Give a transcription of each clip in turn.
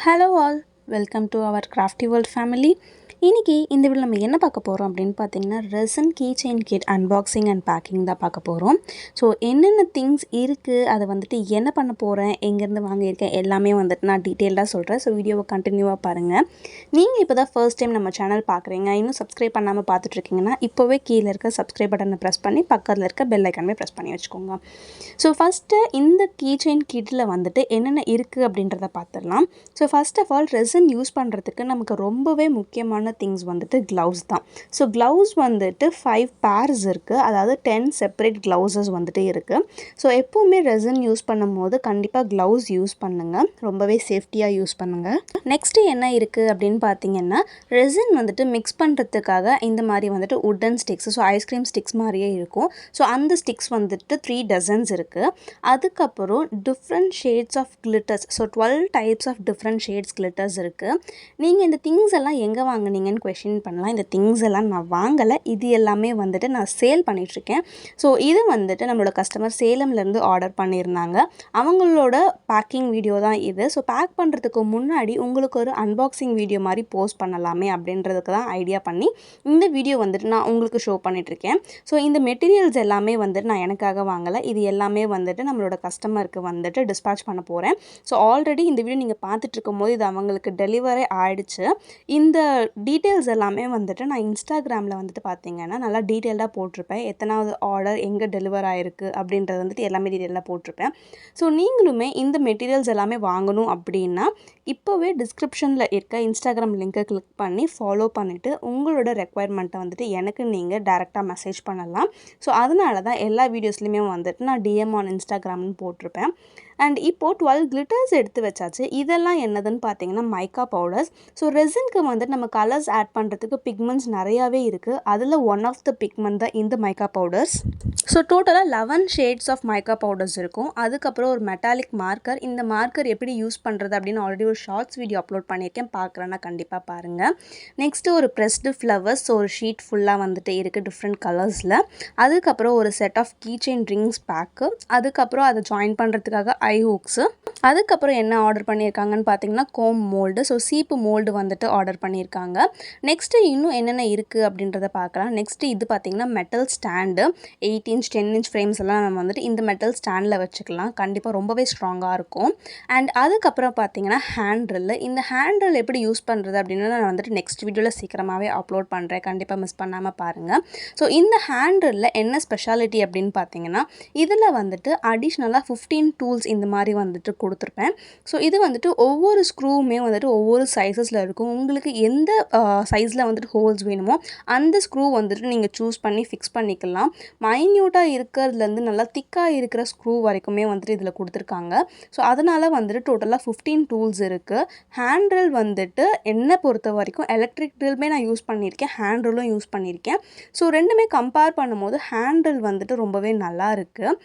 Hello all, welcome to our Crafty World family. இன்னைக்கு இந்த வீடியோல நம்ம என்ன பார்க்க போறோம் அப்படினு பாத்தீங்கன்னா resin keychain kit unboxing and packing தான் பார்க்க போறோம். சோ என்னென்ன things இருக்கு அத வந்துட்டு என்ன பண்ண போறேன் எங்க இருந்து வாங்கியிருக்கேன் எல்லாமே வந்துட்டு நான் டீடைலா சொல்றேன். சோ வீடியோவை கண்டினியூவா பாருங்க. நீங்க இப்போதான் first time நம்ம சேனல் பார்க்கறீங்க இன்னும் subscribe பண்ணாம பார்த்துட்டு இருக்கீங்கன்னா இப்போவே கீழ இருக்க subscribe பட்டனை press பண்ணி பக்கத்துல இருக்க bell icon-ஐ press பண்ணி வச்சுக்கோங்க. சோ first இந்த keychain kitல வந்துட்டு என்னென்ன இருக்கு அப்படின்றத பார்த்தறலாம். So first of all resin use பண்றதுக்கு நமக்கு ரொம்பவே முக்கியமான things வந்துட்டு gloves தான். So gloves வந்துட்டு 5 pairs இருக்கு. அதாவது 10 separate glouses வந்துட்டு இருக்கு. So எப்பவுமே resin யூஸ் பண்ணும்போது கண்டிப்பா gloves யூஸ் பண்ணுங்க. ரொம்பவே சேஃப்டியா யூஸ் பண்ணுங்க. நெக்ஸ்ட் என்ன இருக்கு அப்படினு பாத்தீங்கன்னா resin வந்துட்டு mix பண்றதுக்காக இந்த மாதிரி வந்துட்டு wooden sticks so ice cream sticks மாதிரியே இருக்கும். So அந்த sticks வந்துட்டு 3 dozens இருக்கு. அதுக்கு அப்புறம் different shades of glitters so 12 types of different shades glitters இருக்கு. நீங்க இந்த things எல்லாம் எங்க வாங்குனீங்கன்னு क्वेश्चन பண்ணலாம். இந்த things எல்லாம் நான் வாங்கல. இது எல்லாமே வந்துட்டு நான் சேல் பண்ணிட்டு இருக்கேன். சோ இது வந்துட்டு நம்மளோட கஸ்டமர் சேலம்ல இருந்து ஆர்டர் பண்ணிருந்தாங்க. அவங்களோட பேக்கிங் வீடியோ தான் இது. சோ பேக் பண்றதுக்கு முன்னாடி உங்களுக்கு ஒரு அன்பாக்சிங் வீடியோ மாதிரி போஸ்ட் பண்ணலாமே அப்படின்றதுக்கு தான் ஐடியா பண்ணி இந்த வீடியோ வந்துட்டு நான் உங்களுக்கு ஷோ பண்ணிட்டு இருக்கேன். சோ இந்த மெட்டீரியல்ஸ் எல்லாமே வந்துட்டு நான் எனக்காக வாங்கல. இது எல்லாமே வந்துட்டு நம்மளோட கஸ்டமருக்கு வந்துட்டு டிஸ்பாட்ச் பண்ண போறேன். சோ ஆல்ரெடி இந்த வீடியோ நீங்க பார்த்துட்டு இருக்கும்போது இது அவங்களுக்கு டெலிவரி ஆயிடுச்சு. இந்த டீடைல்ஸ் எல்லாமே வந்துட்டு நான் இன்ஸ்டாகிராமில் வந்துட்டு பார்த்தீங்கன்னா நல்லா டீட்டெயில்டாக போட்டிருப்பேன். எத்தனாவது ஆர்டர் எங்கே டெலிவர் ஆயிருக்கு அப்படின்றது வந்துட்டு எல்லாமே டீட்டெயிலாக போட்டிருப்பேன். ஸோ நீங்களுமே இந்த மெட்டீரியல்ஸ் எல்லாமே வாங்கணும் அப்படின்னா இப்போவே டிஸ்கிரிப்ஷனில் இருக்க இன்ஸ்டாகிராம் லிங்கை கிளிக் பண்ணி ஃபாலோ பண்ணிவிட்டு உங்களோட ரெக்குவயர்மெண்ட்டை வந்துட்டு எனக்கு நீங்கள் டைரெக்டாக மெசேஜ் பண்ணலாம். ஸோ அதனால தான் எல்லா வீடியோஸ்லையுமே வந்துட்டு நான் டிஎம் ஆன் இன்ஸ்டாகிராம்னு போட்டிருப்பேன். அண்ட் இப்போது 12 கிளிட்டர்ஸ் எடுத்து வச்சாச்சு. இதெல்லாம் என்னதுன்னு பார்த்தீங்கன்னா மைக்கா பவுடர்ஸ். ஸோ ரெசின்க்கு வந்துட்டு நம்ம கலர்ஸ் ஆட் பண்ணுறதுக்கு பிக்மெண்ட்ஸ் நிறையாவே இருக்குது. அதில் ஒன் ஆஃப் த பிக்மெண்ட் தான் இந்த மைக்கா பவுடர்ஸ். ஸோ டோட்டலாக 11 ஷேட்ஸ் ஆஃப் மைக்கா பவுடர்ஸ் இருக்கும். அதுக்கப்புறம் ஒரு மெட்டாலிக் மார்க்கர். இந்த மார்க்கர் எப்படி யூஸ் பண்ணுறது அப்படின்னு ஆல்ரெடி ஒரு ஷார்ட்ஸ் வீடியோ அப்லோட் பண்ணியிருக்கேன். பார்க்குறேன்னா கண்டிப்பாக பாருங்கள். நெக்ஸ்ட்டு ஒரு ப்ரெஸ்டு ஃப்ளவர்ஸ் ஒரு ஷீட் ஃபுல்லாக வந்துட்டு இருக்குது டிஃப்ரெண்ட் கலர்ஸில். அதுக்கப்புறம் ஒரு set of keychain rings pack. அதுக்கப்புறம் அதை ஜாயின் பண்ணுறதுக்காக ஐ ஹூக்ஸு. அதுக்கப்புறம் என்ன ஆர்டர் பண்ணியிருக்காங்கன்னு பார்த்தீங்கன்னா கோம் மோல்டு. ஸோ சீப்பு மோல்டு வந்துட்டு ஆர்டர் பண்ணியிருக்காங்க. நெக்ஸ்ட்டு இன்னும் என்னென்ன இருக்குது அப்படின்றத பார்க்கலாம். நெக்ஸ்ட்டு இது பார்த்தீங்கன்னா metal stand 8 inch 10 inch frames எல்லாம் நம்ம வந்துட்டு இந்த மெட்டல் ஸ்டாண்டில் வச்சுக்கலாம். கண்டிப்பாக ரொம்பவே ஸ்ட்ராங்காக இருக்கும். அண்ட் அதுக்கப்புறம் பார்த்தீங்கன்னா ஹேண்ட்ரில். இந்த ஹேண்ட்ரில் எப்படி யூஸ் பண்ணுறது அப்படின்னு நான் வந்துட்டு நெக்ஸ்ட் வீடியோவில் சீக்கிரமாகவே அப்லோட் பண்ணுறேன். கண்டிப்பாக மிஸ் பண்ணாமல் பாருங்கள். ஸோ இந்த ஹேண்ட்ரில் என்ன ஸ்பெஷாலிட்டி அப்படின்னு பார்த்தீங்கன்னா இதில் வந்துட்டு அடிஷ்னலாக 15 டூல்ஸ் இந்த மாதிரி வந்துட்டு கொடுத்துருப்பேன். ஸோ இது வந்துட்டு ஒவ்வொரு ஸ்க்ரூவுமே வந்துட்டு ஒவ்வொரு சைஸஸில் இருக்கும். உங்களுக்கு எந்த சைஸில் வந்துட்டு ஹோல்ஸ் வேணுமோ அந்த ஸ்க்ரூ வந்துட்டு நீங்கள் சூஸ் பண்ணி ஃபிக்ஸ் பண்ணிக்கலாம். மைன்யூட்டாக இருக்கிறதுலேருந்து நல்லா திக்காக இருக்கிற ஸ்க்ரூ வரைக்குமே வந்துட்டு இதில் கொடுத்துருக்காங்க. ஸோ அதனால் வந்துட்டு டோட்டலாக 15 டூல்ஸ் இருக்குது. ஹேண்ட் ட்ரில் வந்துட்டு என்னை பொறுத்த வரைக்கும் எலக்ட்ரிக் ட்ரில்மே நான் யூஸ் பண்ணியிருக்கேன், ஹேண்ட் ட்ரில்லும் யூஸ் பண்ணியிருக்கேன். ஸோ ரெண்டுமே கம்பேர் பண்ணும்போது ஹேண்ட் ட்ரில் வந்துட்டு ரொம்பவே நல்லா இருக்குது.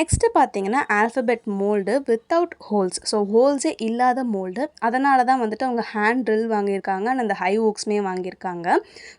நெக்ஸ்ட்டு பார்த்தீங்கன்னா alphabet mould without holes. So ஹோல்ஸே இல்லாத மோல்டு. அதனால தான் வந்துட்டு அவங்க ஹேண்ட் ட்ரில் வாங்கியிருக்காங்க அண்ட் அந்த ஹை ஹூக்ஸ்மே வாங்கியிருக்காங்க.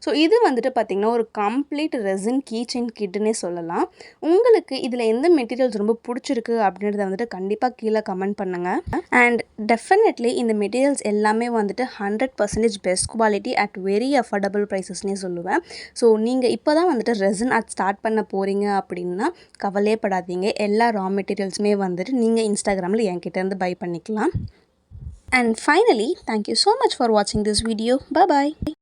ஸோ இது வந்துட்டு பார்த்திங்கன்னா ஒரு கம்ப்ளீட் ரெசின் கீச்செயின் கிட்னே சொல்லலாம். உங்களுக்கு இதில் எந்த மெட்டீரியல்ஸ் ரொம்ப பிடிச்சிருக்கு அப்படின்றத வந்துட்டு கண்டிப்பாக கீழே கமெண்ட் பண்ணுங்கள். அண்ட் டெஃபினெட்லி இந்த மெட்டீரியல்ஸ் எல்லாமே வந்துட்டு 100% best quality at very affordable ப்ரைஸஸ்னே சொல்லுவேன். ஸோ நீங்கள் இப்போ தான் வந்துட்டு ரெசின் ஆர்ட் ஸ்டார்ட் பண்ண போகிறீங்க அப்படின்னா கவலையப்படாதீங்க. எல்லா ரா மெட்டீரியல்ஸுமே வந்துட்டு நீங்கள் இன்ஸ்டாகிராமில் என்கிட்டேருந்து பை பண்ணிக்கலாம். And finally, thank you so much for watching this video. Bye bye.